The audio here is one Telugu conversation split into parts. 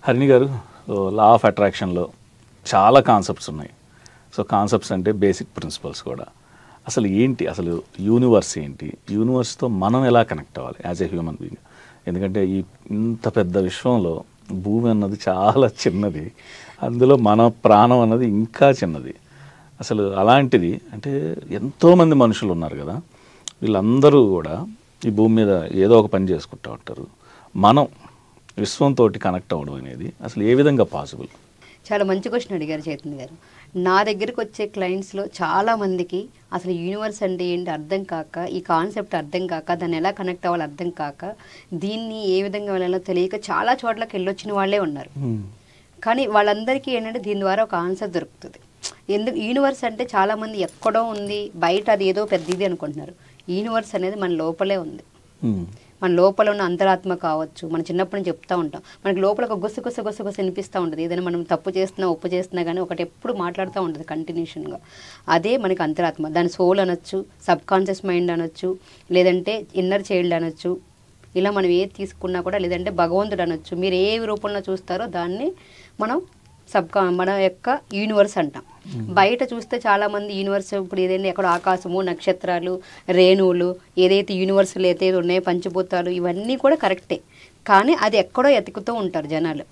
హరిణి గారు, లా ఆఫ్ అట్రాక్షన్లో చాలా కాన్సెప్ట్స్ ఉన్నాయి. సో కాన్సెప్ట్స్ అంటే బేసిక్ ప్రిన్సిపల్స్ కూడా. అసలు ఏంటి, అసలు యూనివర్స్ ఏంటి, యూనివర్స్తో మనం ఎలా కనెక్ట్ అవ్వాలి యాజ్ ఏ హ్యూమన్ బీయింగ్? ఎందుకంటే ఈ ఇంత పెద్ద విశ్వంలో భూమి అన్నది చాలా చిన్నది, అందులో మన ప్రాణం అన్నది ఇంకా చిన్నది. అసలు అలాంటిది అంటే ఎంతోమంది మనుషులు ఉన్నారు కదా, వీళ్ళందరూ కూడా ఈ భూమి మీద ఏదో ఒక పని చేసుకుంటూ ఉంటారు. మనం విశ్వంతో కనెక్ట్ అవ్వడం అనేది అసలు ఏ విధంగా పాసిబుల్? చాలా మంచి క్వశ్చన్ అడిగారు చైతన్య గారు. నా దగ్గరికి వచ్చే క్లయింట్స్లో చాలామందికి అసలు యూనివర్స్ అంటే ఏంటి అర్థం కాక, ఈ కాన్సెప్ట్ అర్థం కాక, దాన్ని ఎలా కనెక్ట్ అవ్వాలో అర్థం కాక, దీన్ని ఏ విధంగా వెళ్ళాలో తెలియక చాలా చోట్లకి వెళ్ళొచ్చిన వాళ్ళే ఉన్నారు. కానీ వాళ్ళందరికీ ఏంటంటే దీని ద్వారా ఒక ఆన్సర్ దొరుకుతుంది. ఎందుకు యూనివర్స్ అంటే చాలామంది ఎక్కడో ఉంది, బయట అది ఏదో పెద్ద ఇది అనుకుంటున్నారు. యూనివర్స్ అనేది మన లోపలే ఉంది. మన లోపల ఉన్న అంతరాత్మ కావచ్చు. మనం చిన్నప్పటి నుంచి చెప్తూ ఉంటాం, మనకి లోపల ఒక గుస్సు వినిపిస్తూ ఉంటుంది. ఏదైనా మనం తప్పు చేస్తున్నా ఒప్పు చేస్తున్నా కానీ ఒకటి ఎప్పుడు మాట్లాడుతూ ఉంటుంది కంటిన్యూషన్గా. అదే మనకి అంతరాత్మ. దాని సోల్ అనొచ్చు, సబ్ కాన్షియస్ మైండ్ అనొచ్చు, లేదంటే ఇన్నర్ చైల్డ్ అనొచ్చు. ఇలా మనం ఏది తీసుకున్నా కూడా, లేదంటే భగవంతుడు అనొచ్చు. మీరు ఏ రూపంలో చూస్తారో దాన్ని మనం మన యొక్క యూనివర్స్ అంటాం. బయట చూస్తే చాలామంది యూనివర్స్ ఇప్పుడు ఏదైనా ఎక్కడ ఆకాశము, నక్షత్రాలు, రేణువులు, ఏదైతే యూనివర్సులు ఏదైతే ఉన్నాయో పంచభూతాలు, ఇవన్నీ కూడా కరెక్టే. కానీ అది ఎక్కడో ఎతుకుతూ ఉంటారు జనాలు.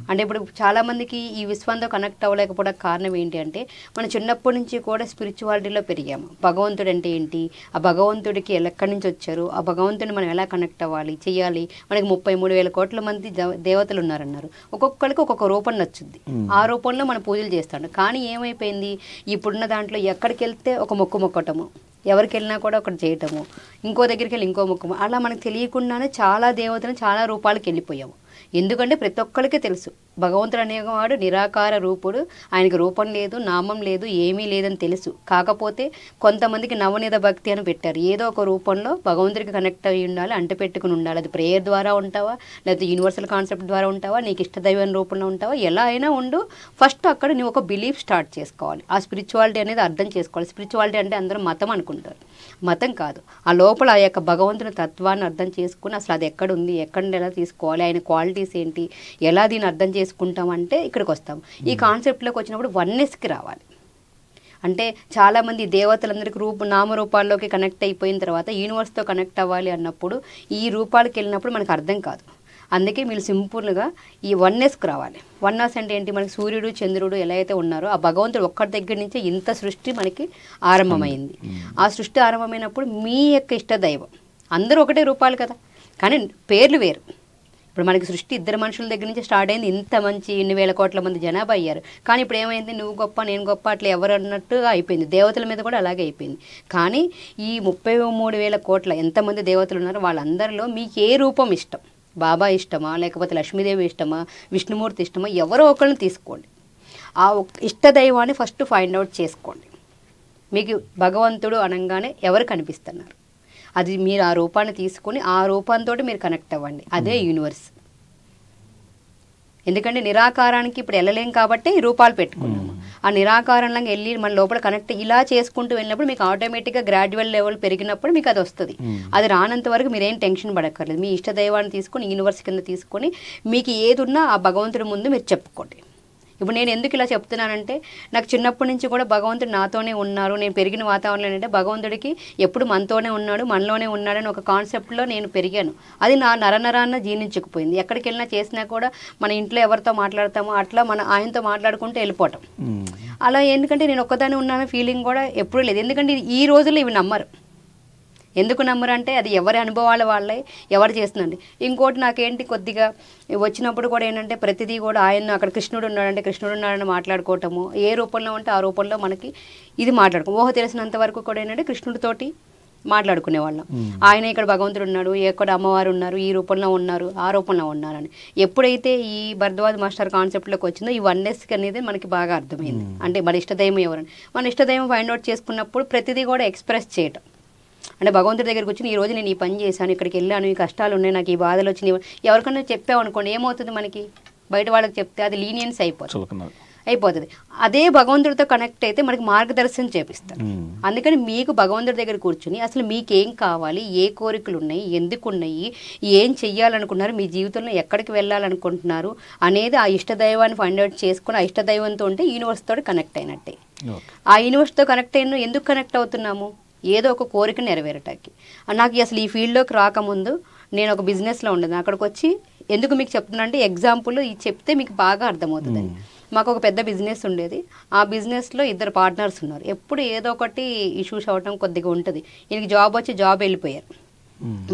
అంటే ఇప్పుడు చాలామందికి ఈ విశ్వంతో కనెక్ట్ అవ్వలేకపోవడం కారణం ఏంటి అంటే, మనం చిన్నప్పటి నుంచి కూడా స్పిరిచువాలిటీలో పెరిగాము. భగవంతుడు అంటే ఏంటి, ఆ భగవంతుడికి ఎక్కడి నుంచి వచ్చారు, ఆ భగవంతుడిని మనం ఎలా కనెక్ట్ అవ్వాలి చేయాలి. మనకి 33,000 కోట్ల మంది దేవతలు ఉన్నారన్నారు. ఒక్కొక్కరికి ఒక్కొక్క రూపం నచ్చుద్ది. ఆ రూపంలో మనం పూజలు చేస్తాడు. కానీ ఏమైపోయింది, ఇప్పుడున్న దాంట్లో ఎక్కడికి వెళ్తే ఒక మొక్కటము, ఎవరికి వెళ్ళినా కూడా ఒకటి చేయటము, ఇంకో దగ్గరికి వెళ్ళి ఇంకో ముఖము, అలా మనకు తెలియకుండానే చాలా దేవతలు చాలా రూపాలకు వెళ్ళిపోయాము. ఎందుకంటే ప్రతి ఒక్కరికి తెలుసు భగవంతుడు అనేవాడు నిరాకార రూపుడు, ఆయనకి రూపం లేదు, నామం లేదు, ఏమీ లేదని తెలుసు. కాకపోతే కొంతమందికి నవనీత భక్తి అని పెట్టారు. ఏదో ఒక రూపంలో భగవంతుడికి కనెక్ట్ అయ్యి ఉండాలి, అంటపెట్టుకుని ఉండాలి. అది ప్రేయర్ ద్వారా ఉంటావా, లేకపోతే యూనివర్సల్ కాన్సెప్ట్ ద్వారా ఉంటావా, నీకు ఇష్టదైవం రూపంలో ఉంటావా, ఎలా అయినా ఉండు. ఫస్ట్ అక్కడ నువ్వు ఒక బిలీఫ్ స్టార్ట్ చేసుకోవాలి. ఆ స్పిరిచువాలిటీ అనేది అర్థం చేసుకోవాలి. స్పిరిచువాలిటీ అంటే అందరూ మతం అనుకుంటారు. మతం కాదు, ఆ లోపల ఆ యొక్క భగవంతుని తత్వాన్ని అర్థం చేసుకుని అసలు అది ఎక్కడ ఉంది, ఎక్కడ ఎలా తీసుకోవాలి, ఆయన క్వాలిటీస్ ఏంటి, ఎలా దీన్ని అర్థం చేసుకుంటామంటే ఇక్కడికి వస్తాం. ఈ కాన్సెప్ట్లోకి వచ్చినప్పుడు వన్నెస్కి రావాలి. అంటే చాలామంది దేవతలందరికీ నామరూపాల్లోకి కనెక్ట్ అయిపోయిన తర్వాత యూనివర్స్తో కనెక్ట్ అవ్వాలి అన్నప్పుడు ఈ రూపాలకు వెళ్ళినప్పుడు మనకు అర్థం కాదు. అందుకే మీరు సింపుల్గా ఈ వన్నెస్కి రావాలి. వన్నెస్ అంటే ఏంటి, మనకి సూర్యుడు చంద్రుడు ఎలా అయితే ఉన్నారో ఆ భగవంతుడు ఒక్కడి దగ్గర నుంచే ఇంత సృష్టి మనకి ఆరంభమైంది. ఆ సృష్టి ఆరంభమైనప్పుడు మీ యొక్క ఇష్టదైవం అందరూ ఒకటే రూపాలు కదా, కానీ పేర్లు వేరు. ఇప్పుడు మనకి సృష్టి ఇద్దరు మనుషుల దగ్గర నుంచి స్టార్ట్ అయింది. ఇంత మంచి ఇన్ని వేల కోట్ల మంది జనాభా అయ్యారు. కానీ ఇప్పుడు ఏమైంది, నువ్వు గొప్ప నేను గొప్ప అట్లా ఎవరు అన్నట్టుగా అయిపోయింది. దేవతల మీద కూడా అలాగే అయిపోయింది. కానీ ఈ 33,000 కోట్ల ఎంతమంది దేవతలు ఉన్నారో వాళ్ళందరిలో మీకు ఏ రూపం ఇష్టం, బాబా ఇష్టమా, లేకపోతే లక్ష్మీదేవి ఇష్టమా, విష్ణుమూర్తి ఇష్టమా, ఎవరో ఒకరిని తీసుకోండి. ఆ ఇష్టదైవాన్ని ఫస్ట్ ఫైండ్ అవుట్ చేసుకోండి. మీకు భగవంతుడు అనగానే ఎవరు కనిపిస్తున్నారు, అది మీరు ఆ రూపాన్ని తీసుకొని ఆ రూపంతో మీరు కనెక్ట్ అవ్వండి. అదే యూనివర్స్. ఎందుకంటే నిరాకారానికి ఇప్పుడు వెళ్ళలేం కాబట్టి ఈ రూపాలు పెట్టుకున్నాము. ఆ నిరాకారంలో వెళ్ళి మన లోపల కనెక్ట్ ఇలా చేసుకుంటూ వెళ్ళినప్పుడు మీకు ఆటోమేటిక్గా గ్రాడ్యువల్ లెవెల్ పెరిగినప్పుడు మీకు అది వస్తుంది. అది రానంత వరకు మీరేం టెన్షన్ పడక్కర్లేదు. మీ ఇష్టదైవాన్ని తీసుకొని యూనివర్స్ కింద తీసుకొని మీకు ఏది ఉన్నా ఆ భగవంతుడి ముందు మీరు చెప్పుకోండి. ఇప్పుడు నేను ఎందుకు ఇలా చెప్తున్నానంటే, నాకు చిన్నప్పటి నుంచి కూడా భగవంతుడు నాతోనే ఉన్నారు. నేను పెరిగిన వాతావరణం ఏంటంటే భగవంతుడికి ఎప్పుడు మనతోనే ఉన్నాడు, మనలోనే ఉన్నాడని ఒక కాన్సెప్ట్లో నేను పెరిగాను. అది నా నరనరాన్న జీర్ణించుకుపోయింది. ఎక్కడికి వెళ్ళినా చేసినా కూడా మన ఇంట్లో ఎవరితో మాట్లాడతామో అట్లా మన ఆయనతో మాట్లాడుకుంటూ వెళ్ళిపోవటం. అలా ఎందుకంటే నేను ఒక్కదాన్ని ఉన్నాను ఫీలింగ్ కూడా ఎప్పుడూ లేదు. ఎందుకంటే ఈ రోజుల్లో ఇవి నమ్మరు. ఎందుకు నమ్మరు అంటే అది ఎవరి అనుభవాల వాళ్ళే, ఎవరు చేస్తుందండి. ఇంకోటి నాకేంటి కొద్దిగా వచ్చినప్పుడు కూడా ఏంటంటే ప్రతిదీ కూడా ఆయన అక్కడ కృష్ణుడు ఉన్నాడంటే కృష్ణుడు ఉన్నాడని మాట్లాడుకోవటము, ఏ రూపంలో ఉంటే ఆ రూపంలో మనకి ఇది మాట్లాడుకో తెలిసినంత వరకు కూడా ఏంటంటే కృష్ణుడితోటి మాట్లాడుకునే వాళ్ళం. ఆయన ఇక్కడ భగవంతుడు ఉన్నాడు, ఎక్కడ అమ్మవారు ఉన్నారు, ఈ రూపంలో ఉన్నారు, ఆ రూపంలో ఉన్నారని. ఎప్పుడైతే ఈ భరద్వాజ్ మాస్టర్ కాన్సెప్ట్లోకి వచ్చిందో ఈ వన్నెస్ అనేది మనకి బాగా అర్థమైంది. అంటే మన ఇష్టదైవం ఎవరని, మన ఇష్టదైవం ఫైండ్ అవుట్ చేసుకున్నప్పుడు ప్రతిదీ కూడా ఎక్స్ప్రెస్ చేయటం. అంటే భగవంతుడి దగ్గరికి వచ్చి ఈరోజు నేను ఈ పని చేశాను, ఇక్కడికి వెళ్ళాను, ఈ కష్టాలు ఉన్నాయి, నాకు ఈ బాధలు వచ్చినాయి, ఎవరికన్నా చెప్పావు అనుకోండి, ఏమవుతుంది మనకి, బయట వాళ్ళకి చెప్తే అది లీనియన్స్ అయిపోతుంది. అయిపోతుంది. అదే భగవంతుడితో కనెక్ట్ అయితే మనకి మార్గదర్శనం చేపిస్తారు. అందుకని మీకు భగవంతుడి దగ్గర కూర్చుని అసలు మీకేం కావాలి, ఏ కోరికలు ఉన్నాయి, ఎందుకు ఉన్నాయి, ఏం చెయ్యాలనుకున్నారు, మీ జీవితంలో ఎక్కడికి వెళ్ళాలనుకుంటున్నారు అనేది ఆ ఇష్టదైవాన్ని ఫైండ్ అవుట్ చేసుకుని ఆ ఇష్టదైవంతో ఉంటే యూనివర్స్ తోటి కనెక్ట్ అయినట్టే. ఆ యూనివర్స్తో కనెక్ట్ అయిన ఎందుకు కనెక్ట్ అవుతున్నాము? ఏదో ఒక కోరిక నెరవేరటానికి. నాకు అసలు ఈ ఫీల్డ్లోకి రాకముందు నేను ఒక బిజినెస్లో ఉండేది. అక్కడికి వచ్చి ఎందుకు మీకు చెప్తున్నా అంటే ఎగ్జాంపుల్ ఇది చెప్తే మీకు బాగా అర్థమవుతుందని. మాకు ఒక పెద్ద బిజినెస్ ఉండేది. ఆ బిజినెస్లో 2 పార్ట్నర్స్ ఉన్నారు. ఎప్పుడు ఏదో ఒకటి ఇష్యూస్ అవ్వటం కొద్దిగా ఉంటుంది. ఈయనకి జాబ్ వచ్చి జాబ్ వెళ్ళిపోయారు.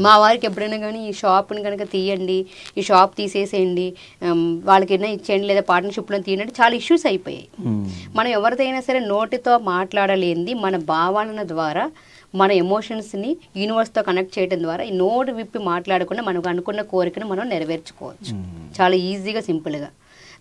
మా వారికి ఎప్పుడైనా కానీ ఈ షాప్ని కనుక తీయండి, ఈ షాప్ తీసేసేయండి, వాళ్ళకైనా ఇచ్చేయండి, లేదా పార్ట్నర్షిప్లో తీయండి, చాలా ఇష్యూస్ అయిపోయాయి. మనం ఎవరితో అయినా సరే నోటితో మాట్లాడలేంది మన భావన ద్వారా, మన ఎమోషన్స్ని యూనివర్స్తో కనెక్ట్ చేయడం ద్వారా ఈ నోటు విప్పి మాట్లాడకుండా మనకు అనుకున్న కోరికను మనం నెరవేర్చుకోవచ్చు చాలా ఈజీగా, సింపుల్గా.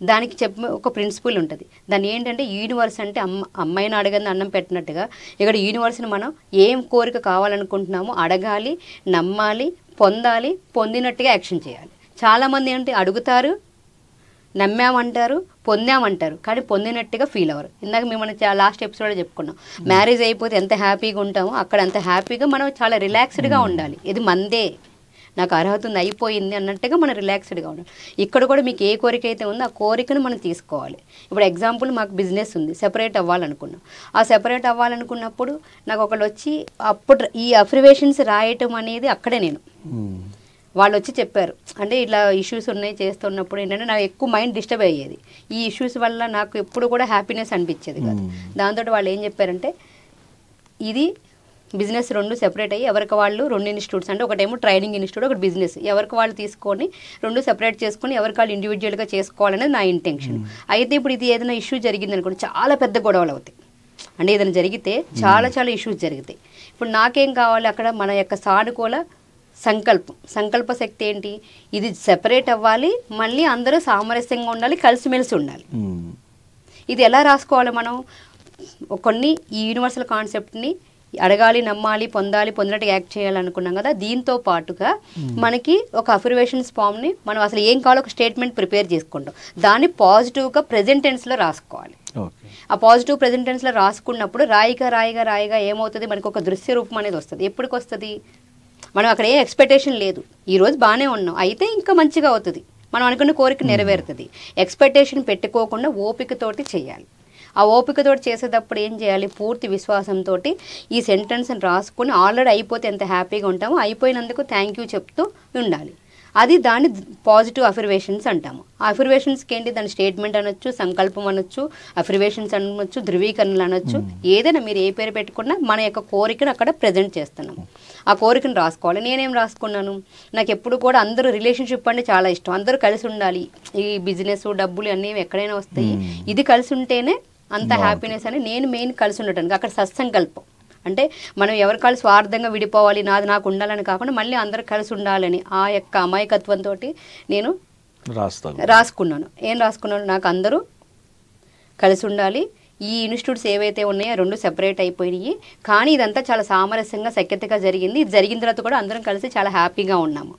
దానికి ఒక ప్రిన్సిపల్ ఉంటుంది. దాన్ని ఏంటంటే యూనివర్స్ అంటే అమ్మాయిని అడగని అన్నం పెట్టినట్టుగా ఇక్కడ యూనివర్స్ని మనం ఏం కోరిక కావాలనుకుంటున్నామో అడగాలి, నమ్మాలి, పొందాలి, పొందినట్టుగా యాక్షన్ చేయాలి. చాలామంది ఏంటి అడుగుతారు, నమ్మామంటారు, పొందామంటారు, కానీ పొందినట్టుగా ఫీల్ అవ్వరు. ఇందాక మేము లాస్ట్ ఎపిసోడ్లో చెప్పుకున్నాం, మ్యారేజ్ అయిపోతే ఎంత హ్యాపీగా ఉంటామో అక్కడ అంత హ్యాపీగా మనం చాలా రిలాక్స్డ్గా ఉండాలి. ఇది మందే, నాకు అర్హత ఉంది, అయిపోయింది అన్నట్టుగా మనం రిలాక్స్డ్గా ఉండాలి. ఇక్కడ కూడా మీకు ఏ కోరిక అయితే ఉందో ఆ కోరికను మనం తీసుకోవాలి. ఇప్పుడు ఎగ్జాంపుల్ మాకు బిజినెస్ ఉంది, సెపరేట్ అవ్వాలనుకున్నాం. ఆ సెపరేట్ అవ్వాలనుకున్నప్పుడు నాకు ఒకళ్ళు వచ్చి అప్పుడు ఈ అఫర్మేషన్స్ రాయటం అనేది అక్కడే నేను వాళ్ళు వచ్చి చెప్పారు. అంటే ఇట్లా ఇష్యూస్ ఉన్నాయి చేస్తున్నప్పుడు ఏంటంటే నాకు ఎక్కువ మైండ్ డిస్టర్బ్ అయ్యేది. ఈ ఇష్యూస్ వల్ల నాకు ఎప్పుడు కూడా హ్యాపీనెస్ అనిపించేది కాదు. దాంతో వాళ్ళు ఏం చెప్పారంటే ఇది బిజినెస్ 2 సెపరేట్ అయ్యి ఎవరికి వాళ్ళు 2 ఇన్స్టిట్యూట్స్, అంటే ఒకటేమో ట్రైనింగ్ ఇన్స్టిట్యూట్, ఒకటి బిజినెస్, ఎవరికి వాళ్ళు తీసుకొని 2 సెపరేట్ చేసుకొని ఎవరికి వాళ్ళు ఇండివిజువల్గా చేసుకోవాలనేది నా ఇంటెన్షన్. అయితే ఇప్పుడు ఇది ఏదైనా ఇష్యూ జరిగింది అనుకోండి, చాలా పెద్ద గొడవలు అవుతాయి. అంటే ఏదైనా జరిగితే చాలా ఇష్యూస్ జరుగుతాయి. ఇప్పుడు నాకేం కావాలి అక్కడ మన యొక్క సానుకూల సంకల్ప శక్తి ఏంటి, ఇది సెపరేట్ అవ్వాలి, మళ్ళీ అందరూ సామరస్యంగా ఉండాలి, కలిసిమెలిసి ఉండాలి. ఇది ఎలా రాసుకోవాలి మనం? కొన్ని ఈ యూనివర్సల్ కాన్సెప్ట్ని అడగాలి, నమ్మాలి, పొందాలి, పొందినట్టు యాక్ట్ చేయాలనుకున్నాం కదా, దీంతో పాటుగా మనకి ఒక అఫర్మేషన్స్ ఫామ్ని మనం అసలు ఏం కావాలో ఒక స్టేట్మెంట్ ప్రిపేర్ చేసుకుంటాం. దాన్ని పాజిటివ్గా ప్రెజెంట్ టెన్స్లో రాసుకోవాలి. ఆ పాజిటివ్ ప్రెజెంట్ టెన్స్లో రాసుకున్నప్పుడు రాయిగా ఏమవుతుంది, మనకు ఒక దృశ్య రూపం అనేది వస్తుంది. ఎప్పటికి వస్తుంది? మనం అక్కడ ఏ ఎక్స్పెక్టేషన్ లేదు, ఈరోజు బాగానే ఉన్నాం, అయితే ఇంకా మంచిగా అవుతుంది, మనం అనుకున్న కోరిక నెరవేరుతుంది. ఎక్స్పెక్టేషన్ పెట్టుకోకుండా ఓపికతోటి చేయాలి. ఆ ఓపికతోటి చేసేటప్పుడు ఏం చేయాలి, పూర్తి విశ్వాసంతో ఈ సెంటెన్స్ని రాసుకొని ఆల్రెడీ అయిపోతే ఎంత హ్యాపీగా ఉంటామో అయిపోయినందుకు థ్యాంక్ యూ చెప్తూ ఉండాలి. అది దాన్ని పాజిటివ్ అఫర్మేషన్స్ అంటాము. ఆ అఫర్మేషన్స్కి ఏంటి, దాని స్టేట్మెంట్ అనొచ్చు, సంకల్పం అనొచ్చు, అఫర్మేషన్స్ అనొచ్చు, ధృవీకరణలు అనొచ్చు, ఏదైనా మీరు ఏ పేరు పెట్టుకున్నా మన యొక్క కోరికను అక్కడ ప్రజెంట్ చేస్తున్నాము. ఆ కోరికను రాసుకోవాలి. నేనేం రాసుకున్నాను, నాకు ఎప్పుడు కూడా అందరూ రిలేషన్షిప్ అంటే చాలా ఇష్టం, అందరూ కలిసి ఉండాలి, ఈ బిజినెస్ డబ్బులు అన్నీ ఎక్కడైనా వస్తాయి, ఇది కలిసి ఉంటేనే అంత హ్యాపీనెస్ అని నేను మెయిన్ కలిసి ఉండటానికి అక్కడ సత్సంకల్పం. అంటే మనం ఎవరికాళ్ళు స్వార్థంగా విడిపోవాలి, నాది నాకు ఉండాలని కాకుండా మళ్ళీ అందరూ కలిసి ఉండాలని ఆ యొక్క అమాయకత్వంతో నేను రాసుకున్నాను. ఏం రాసుకున్నాను, నాకు అందరూ కలిసి ఉండాలి, ఈ ఇన్స్టిట్యూట్స్ ఏవైతే ఉన్నాయో 2 సెపరేట్ అయిపోయినాయి, కానీ ఇదంతా చాలా సామరస్యంగా సఖ్యతగా జరిగింది. ఇది జరిగిన తర్వాత కూడా అందరం కలిసి చాలా హ్యాపీగా ఉన్నాము.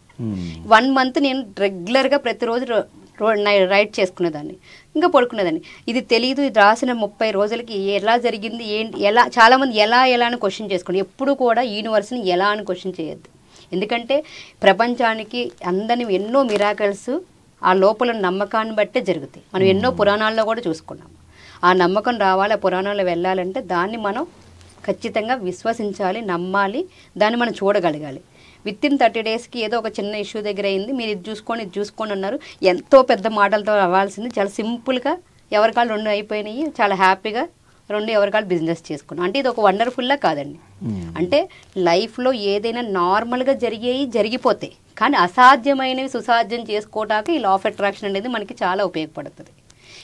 1 మంత్ నేను రెగ్యులర్గా ప్రతిరోజు రైట్ చేసుకునేదాన్ని, ఇంకా పడుకునేదాన్ని. ఇది తెలియదు, ఇది రాసిన 30 రోజులకి ఎలా జరిగింది ఏంటి, ఎలా చాలామంది ఎలా అని క్వశ్చన్ చేసుకోండి. ఎప్పుడు కూడా యూనివర్స్ని ఎలా అని క్వశ్చన్ చేయొద్దు. ఎందుకంటే ప్రపంచానికి అందని ఎన్నో మిరాకల్స్ ఆ లోపల నమ్మకాన్ని బట్టే జరుగుతాయి. మనం ఎన్నో పురాణాల్లో కూడా చూసుకున్నాము. ఆ నమ్మకం రావాలి, ఆ పురాణాల్లో వెళ్ళాలంటే దాన్ని మనం ఖచ్చితంగా విశ్వసించాలి, నమ్మాలి, దాన్ని మనం చూడగలగాలి. వితిన్ 30 డేస్కి ఏదో ఒక చిన్న ఇష్యూ దగ్గర అయింది, మీరు ఇది చూసుకొని అన్నారు, ఎంతో పెద్ద మాటలతో అవ్వాల్సింది చాలా సింపుల్గా ఎవరికాళ్ళు 2 అయిపోయినాయి, చాలా హ్యాపీగా 2 ఎవరికాళ్ళు బిజినెస్ చేసుకున్నాం. అంటే ఇది ఒక వండర్ఫుల్లా కాదండి. అంటే లైఫ్లో ఏదైనా నార్మల్గా జరిగిపోతాయి, కానీ అసాధ్యమైనవి సుసాధ్యం చేసుకోవటానికి ఈ లా ఆఫ్ అట్రాక్షన్ అనేది మనకి చాలా ఉపయోగపడుతుంది.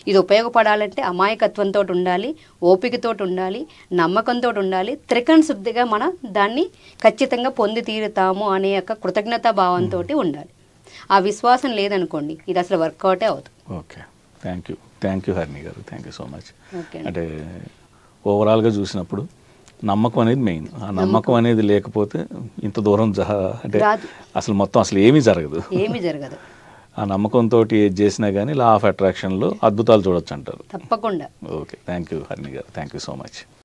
ఇది ఉపయోగపడాలంటే అమాయకత్వంతో ఉండాలి, ఓపికతో ఉండాలి, నమ్మకంతో ఉండాలి, త్రికరణ శుద్ధిగా మనం దాన్ని ఖచ్చితంగా పొంది తీరుతాము అనే యొక్క కృతజ్ఞతా భావంతో ఉండాలి. ఆ విశ్వాసం లేదనుకోండి, ఇది అసలు వర్కౌటే అవుతుంది. ఓకే, థ్యాంక్ యూ హరిణి గారు, థ్యాంక్ యూ సో మచ్. అంటే ఓవరాల్గా చూసినప్పుడు నమ్మకం అనేది మెయిన్. ఆ నమ్మకం అనేది లేకపోతే ఇంత దూరం అంటే అసలు మొత్తం ఏమీ జరగదు. ఆ నమ్మకంతో ఏది చేసినా కానీ లా ఆఫ్ అట్రాక్షన్లో అద్భుతాలు చూడొచ్చు అంటారు. తప్పకుండా. ఓకే, థ్యాంక్ యూ హరిణి గారు, థ్యాంక్ యూ సో మచ్.